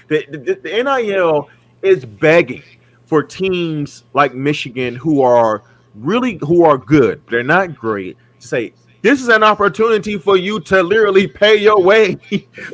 The NIL is begging for teams like Michigan who are good. They're not great to say this is an opportunity for you to literally pay your way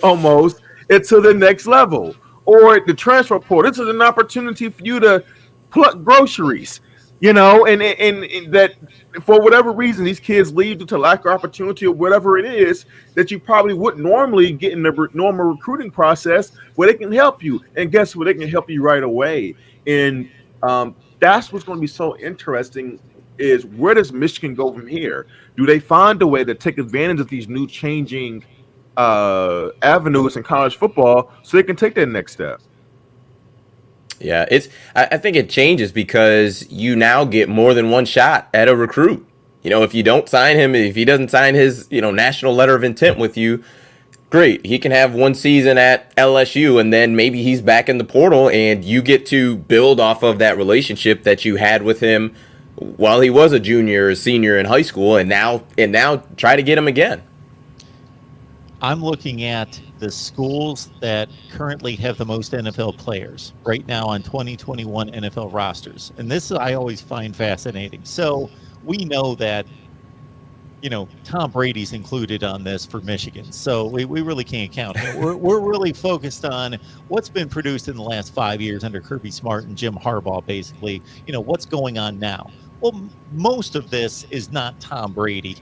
almost into the next level. Or the transfer portal. This is an opportunity for you to pluck groceries, and that for whatever reason these kids leave due to lack of opportunity or whatever it is that you probably wouldn't normally get in the normal recruiting process, where they can help you. And guess what? They can help you right away. And that's what's going to be so interesting is where does Michigan go from here? Do they find a way to take advantage of these new changing avenues in college football so they can take that next step? Yeah, I think it changes because you now get more than one shot at a recruit. If you don't sign him, if he doesn't sign his, national letter of intent with you, great. He can have one season at LSU and then maybe he's back in the portal and you get to build off of that relationship that you had with him while he was a junior or senior in high school and now try to get him again. I'm looking at the schools that currently have the most NFL players right now on 2021 NFL rosters. And this I always find fascinating. So we know that, Tom Brady's included on this for Michigan. So we really can't count him. We're really focused on what's been produced in the last 5 years under Kirby Smart and Jim Harbaugh, basically. What's going on now? Well, most of this is not Tom Brady,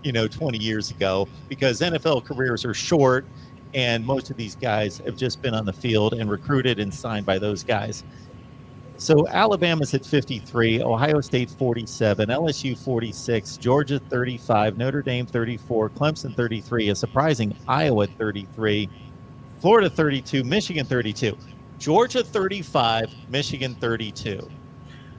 20 years ago, because NFL careers are short and most of these guys have just been on the field and recruited and signed by those guys. So Alabama's at 53, Ohio State 47, LSU 46, Georgia 35, Notre Dame 34, Clemson 33, a surprising Iowa 33, Florida 32, Michigan 32, Georgia 35, Michigan 32.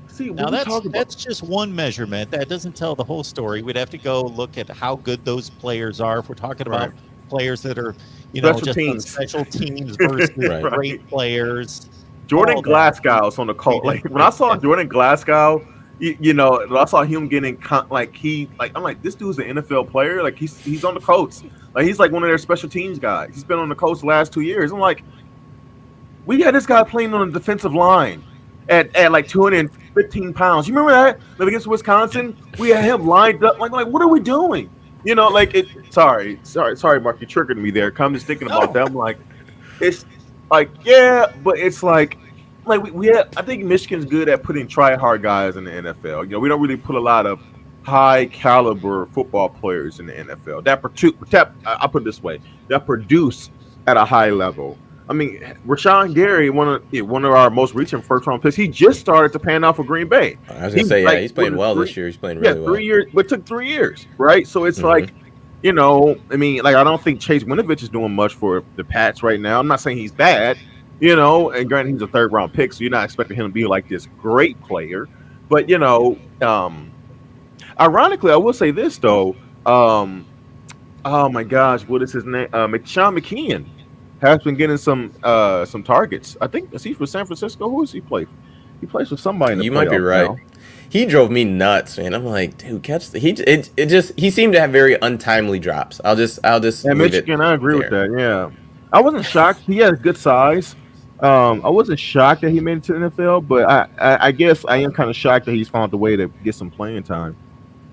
See, now that's just one measurement. That doesn't tell the whole story. We'd have to go look at how good those players are. If we're talking about players that are, on special teams versus great players. Jordan Glasgow's on the Colts. Like when I saw Jordan Glasgow, I saw him getting I'm like, this dude's an NFL player. Like he's on the Colts. Like he's like one of their special teams guys. He's been on the Colts the last 2 years. I'm like, we had this guy playing on the defensive line at like 215 pounds. You remember that? Like against Wisconsin, we had him lined up. Like what are we doing? Sorry, Mark, you triggered me there. I'm just thinking about that. I'm like, it's like, yeah, but it's like we have, I think Michigan's good at putting try-hard guys in the NFL. We don't really put a lot of high-caliber football players in the NFL. I'll put it this way, that produce at a high level. I mean, Rashawn Gary, one of our most recent first-round picks, he just started to pan out for Green Bay. I was going to say, he's playing well this year. He's playing really well. 3 years, but it took 3 years, right? So it's like, I don't think Chase Winovich is doing much for the Pats right now. I'm not saying he's bad, and granted, he's a third-round pick, so you're not expecting him to be like this great player. But, ironically, I will say this, though. Oh, my gosh, what is his name? Sean McKeon has been getting some targets. I think, is he for San Francisco? Who does he play for? He plays for somebody in the You might be right. now. He drove me nuts, man. I'm like, dude, catch the he seemed to have very untimely drops. I'll just Yeah, Michigan, I agree with that. Yeah. I wasn't shocked. He had a good size. I wasn't shocked that he made it to the NFL, but I guess I am kind of shocked that he's found a way to get some playing time.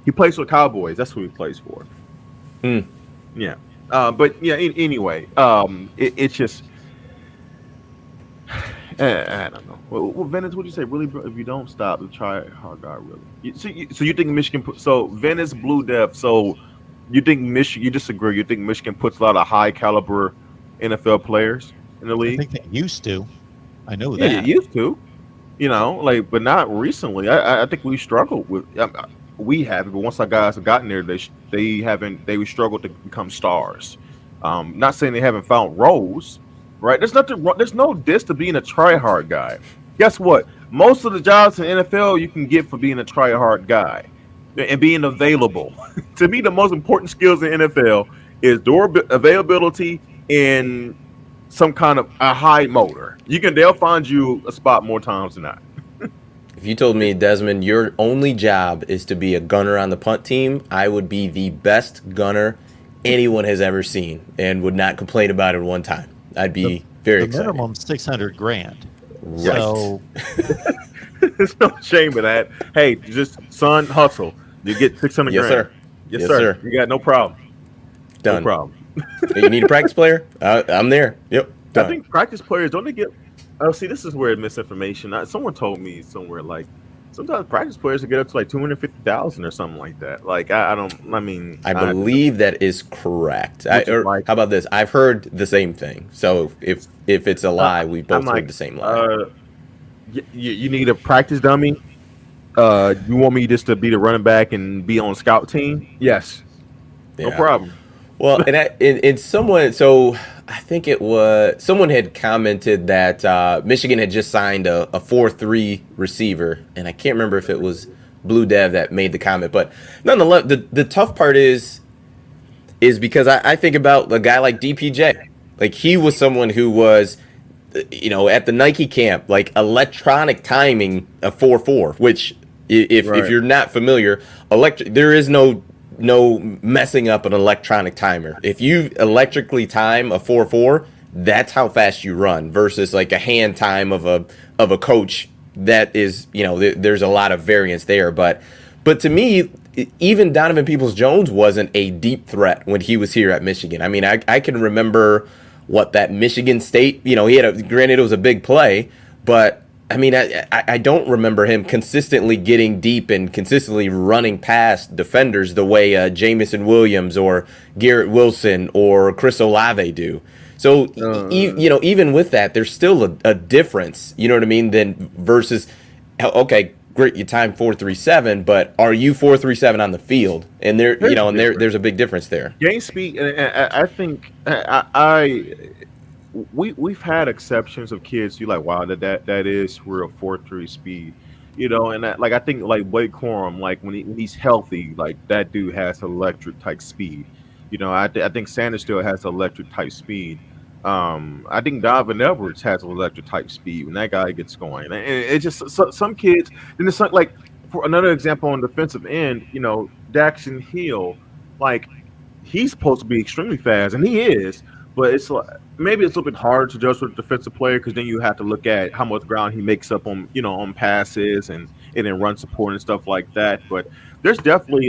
He plays for the Cowboys. That's who he plays for. Yeah. But yeah, anyway, it's just I don't know. Well, Venice, what do you say? Really, bro, if you don't stop to try hard guy, really. So you think Michigan? So Venice Blue Death. So you think Michigan? You disagree? You think Michigan puts a lot of high caliber NFL players in the league? I think they used to. I know that. Yeah, they used to. But not recently. I think we struggled with. We have, but once our guys have gotten there, they haven't. They struggled to become stars. Not saying they haven't found roles. Right, there's no diss to being a try-hard guy. Guess what? Most of the jobs in the NFL you can get for being a try-hard guy and being available. To me, the most important skills in the NFL is availability and some kind of a high motor. They'll find you a spot more times than not. If you told me, Desmond, your only job is to be a gunner on the punt team, I would be the best gunner anyone has ever seen and would not complain about it one time. I'd be Very the exciting. minimum $600,000. Right. So There's no shame in that. Hey, just son, hustle. You get 600 Yes, grand. sir. Yes, Yes, sir. sir. You got no problem. No Done. problem. You need a practice player? I'm there. Yep. I Done. think practice players don't they get? Oh, see, this is where misinformation. Someone told me somewhere like sometimes practice players will get up to like 250,000 or something like that. Like I don't. I mean, I believe that is correct. Which is Or like- how about this? I've heard the same thing. So if it's a lie, we I'm both like, heard the same lie. You need a practice dummy. You want me just to be the running back and be on scout team? Yes, no Yeah. problem. Well, and in someone, so I think it was someone had commented that Michigan had just signed a 4-3 receiver, and I can't remember if it was Blue Dev that made the comment, but nonetheless, the tough part is because I think about a guy like DPJ, like he was someone who was, at the Nike camp, like electronic timing a 4-4, which if Right. you're not familiar, there is no messing up an electronic timer. If you electrically time a 4-4, that's how fast you run versus like a hand time of a coach. That is, there's a lot of variance there. But to me, even Donovan Peoples-Jones wasn't a deep threat when he was here at Michigan. I mean, I can remember what that Michigan State, he had granted it was a big play, but I mean, I don't remember him consistently getting deep and consistently running past defenders the way Jamison Williams or Garrett Wilson or Chris Olave do. So, even with that, there's still a difference, you know what I mean, than versus, okay, great, you time 4.37, but are you 4.37 on the field? And there's a big difference there. Game speed, and I think we've had exceptions of kids. You like, wow, that is real 4.3 speed, and I think like Blake Corum, like when he's healthy, like that dude has electric type speed. I think Sanders still has electric type speed. I think Donovan Edwards has electric type speed when that guy gets going. And it's just some kids. Then it's like for another example on defensive end, Daxton Hill, like he's supposed to be extremely fast, and he is. But it's like maybe it's a little bit hard to judge with a defensive player because then you have to look at how much ground he makes up on on passes and then run support and stuff like that. But there's definitely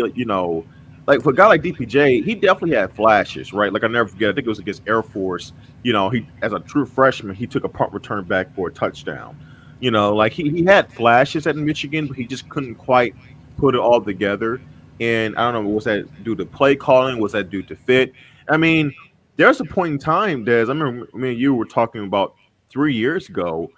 like for a guy like DPJ, he definitely had flashes, right? Like I never forget. I think it was against Air Force. He as a true freshman, he took a punt return back for a touchdown. Like he had flashes at Michigan, but he just couldn't quite put it all together. And I don't know, was that due to play calling? Was that due to fit? I mean, there's a point in time, Des. I remember me and you were talking about 3 years ago,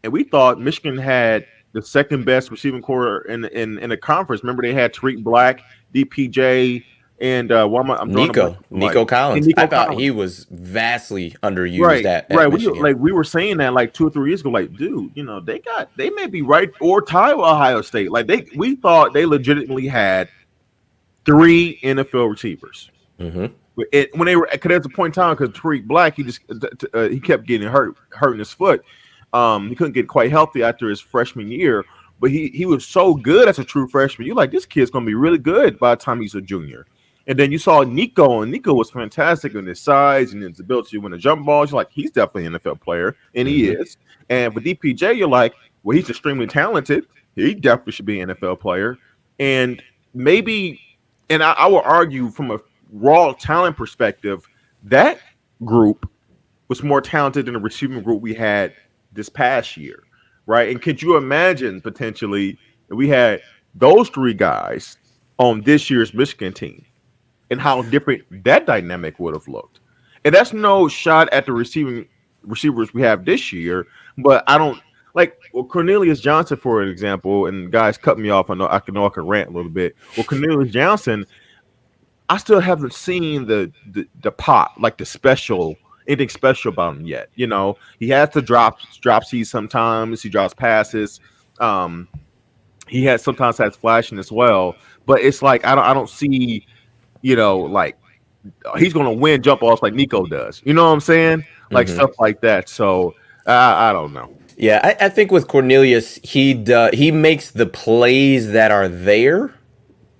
and we thought Michigan had the second best receiving core in the conference. Remember, they had Tariq Black, DPJ, and I'm drawing a blank. Nico Collins. Nico I thought Collins. he was vastly underused Right. at Michigan. We were saying that like 2 or 3 years ago. Like, dude, they may be right or tie with Ohio State. Like we thought they legitimately had 3 NFL receivers. Mm-hmm. When they were, because there's a point in time because Tariq Black, he kept getting hurting his foot. He couldn't get quite healthy after his freshman year, but he was so good as a true freshman. You're like, this kid's gonna be really good by the time he's a junior. And then you saw Nico, and Nico was fantastic in his size and his ability to win the jump balls. You're like, he's definitely an NFL player, and he is. And for DPJ, you're like, well, he's extremely talented. He definitely should be an NFL player. And maybe, and I will argue from a raw talent perspective, that group was more talented than the receiving group we had this past year, right? And could you imagine potentially if we had those 3 guys on this year's Michigan team and how different that dynamic would have looked? And that's no shot at the receivers we have this year, but I don't like Cornelius Johnson, for an example, and guys cut me off. I know I can rant a little bit. Well, Cornelius Johnson, I still haven't seen the pop, like anything special about him yet. He has to drop seeds sometimes. He drops passes. He sometimes has flashing as well. But it's like I don't see, like he's gonna win jump balls like Nico does. You know what I'm saying? Like stuff like that. So I don't know. Yeah, I think with Cornelius, he makes the plays that are there,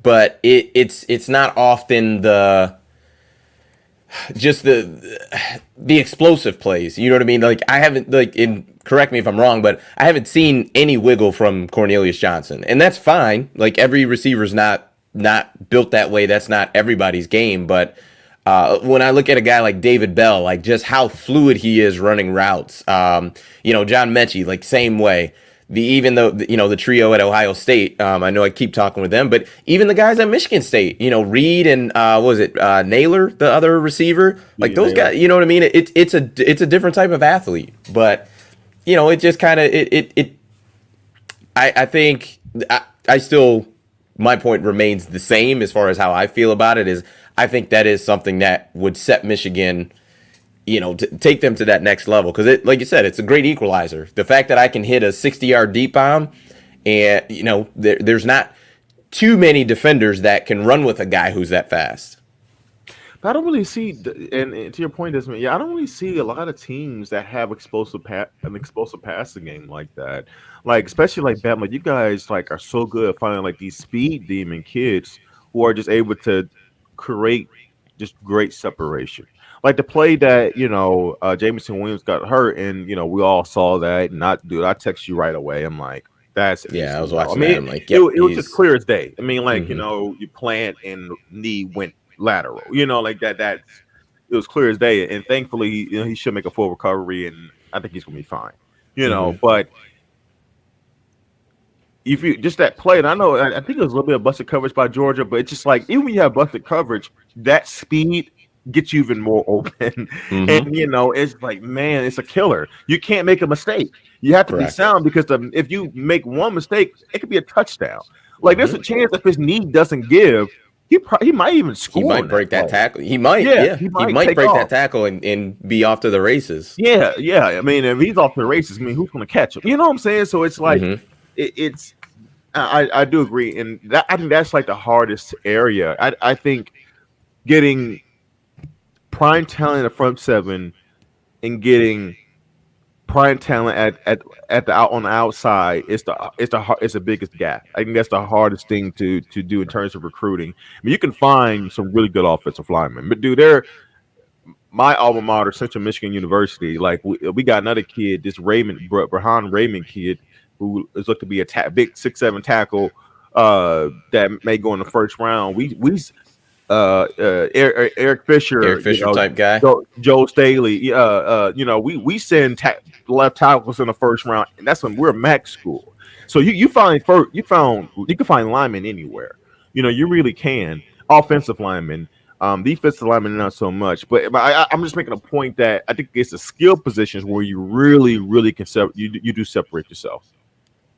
but it's not often just the explosive plays. You know what I mean? Like I haven't correct me if I'm wrong, but I haven't seen any wiggle from Cornelius Johnson, and that's fine. Like every receiver's not built that way. That's not everybody's game, but. When I look at a guy like David Bell, like just how fluid he is running routes, John Mechie, like same way. Even though the trio at Ohio State, I know I keep talking with them, but even the guys at Michigan State, Reed and what was it Naylor, the other receiver, like those guys, you know what I mean? It's a different type of athlete, but it just kind of I think I still my point remains the same as far as how I feel about it is I think that is something that would set Michigan, take them to that next level. Because, like you said, it's a great equalizer. The fact that I can hit a 60-yard deep bomb and, there's not too many defenders that can run with a guy who's that fast. But I don't really see, and to your point, Desmond, I don't really see a lot of teams that have an explosive passing game like that. Like, especially like Bama, you guys like are so good at finding like these speed demon kids who are just able to create just great separation. Like the play that Jameson Williams got hurt, and we all saw that. And I text you right away. I'm like, that's it. Yeah, I was watching that. I'm like, yep, it was just clear as day. I mean, like Mhm. you plant and knee went lateral. Like that. It was clear as day. And thankfully, he should make a full recovery, and I think he's gonna be fine. Mhm. But if you just that play, and I think it was a little bit of busted coverage by Georgia, but it's just like even when you have busted coverage, that speed gets you even more open. And Mhm. it's like, man, it's a killer. You can't make a mistake. You have to be Correct. sound because if you make one mistake, it could be a touchdown. Like there's a Mhm. chance if his knee doesn't give, he might even He score on might that break that play. tackle. He might, Yeah, yeah. he He might might take break off. that tackle and be off to the races. Yeah, yeah. I mean, if he's off the races, I mean, who's going to catch him? You know what I'm saying? So it's like Mhm. it's. I do agree, and I think that's like the hardest area. I think getting prime talent in the front seven and getting prime talent at the out on the outside is the biggest gap. I think that's the hardest thing to do in terms of recruiting. I mean, you can find some really good offensive linemen, but dude, they're my alma mater, Central Michigan University. Like we got another kid, this Brahan Raymond kid, who is looked to be a big 6'7" tackle that may go in the first round. Eric Fisher, Eric Fisher type guy. Joe Staley. We send left tackles in the first round, and that's when we're MAC school. So you can find linemen anywhere. You really can. Offensive linemen, defensive linemen not so much. But I'm just making a point that I think it's the skill positions where you really, really can you do separate yourself.